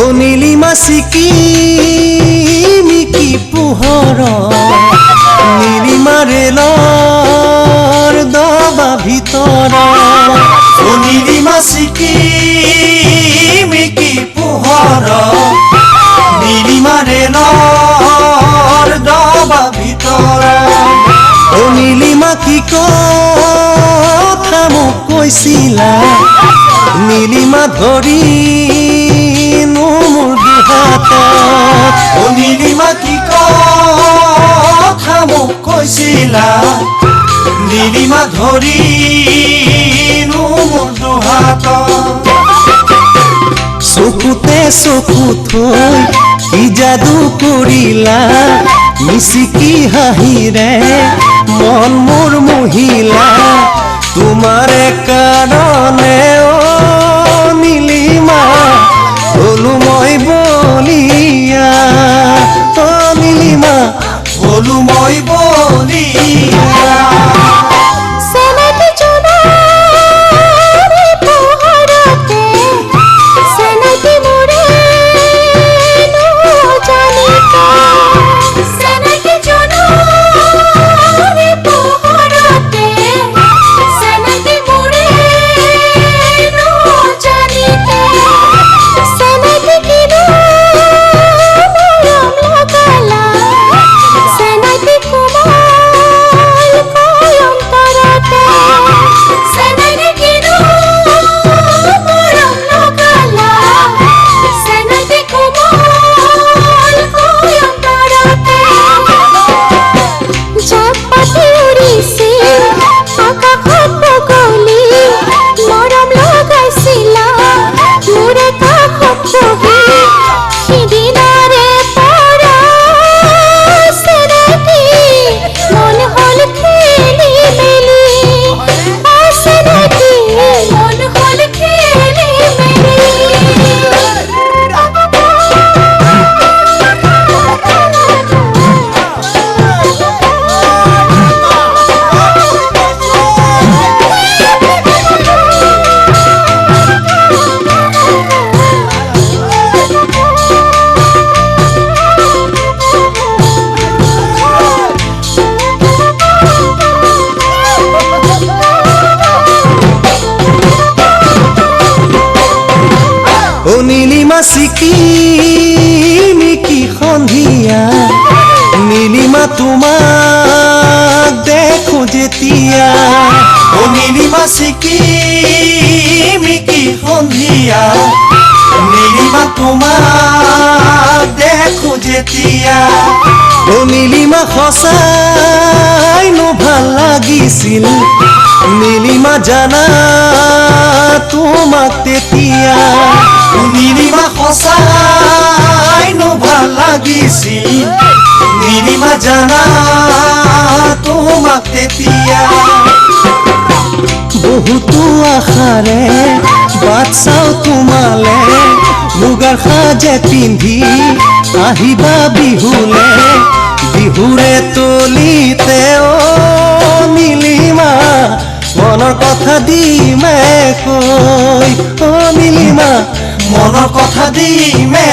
ও নীলিমা চিকিমিকি পোহৰ নীলিমা ৰেলৰ দবা ভিতৰ ও নীলিমা চিকিমিকি পোহৰ নীলিমা ৰেলৰ দবা ভিতৰ ও নীলিমা কি কথা মোক কৈছিলা নীলিমা ধৰি ও নীলিমা কি কথা মোক কৈছিলা নীলিমা ধৰি মোৰ দুহাত চকুতে চকু থৈ কি যাদু কৰিলা মিচিকি হাঁহিৰে মন মোৰ মোহিলা তোমাৰে কাৰণে ও নীলিমা হলো মই বলিয়া ও নীলিমা হলো মই বলিয়া ও নীলিমা চিকিমিকি সন্ধিয়া নীলিমা তোমাক দেখো যেতিয়া ও নীলিমা চিকিমিকি সন্ধিয়া নীলিমা তোমাক দেখো যেতিয়া ও নীলিমা সঁচাইনো ভাল লাগিছিল নীলিমা জানা তোমাক তেতিয়া নীলিমা সঁচাইনো ভাল লাগিছিল নীলিমা জানা তোমাক তেতিয়া বহুতো আশাৰে বাট চাওঁ তোমালে মুগাৰ সাজে পিন্ধি আহিবা বিহুলে বিহুৰে তলিতে ও নীলিমা মনৰ কথা দিমে কৈ ও নীলিমা মনৰ কথা দিমে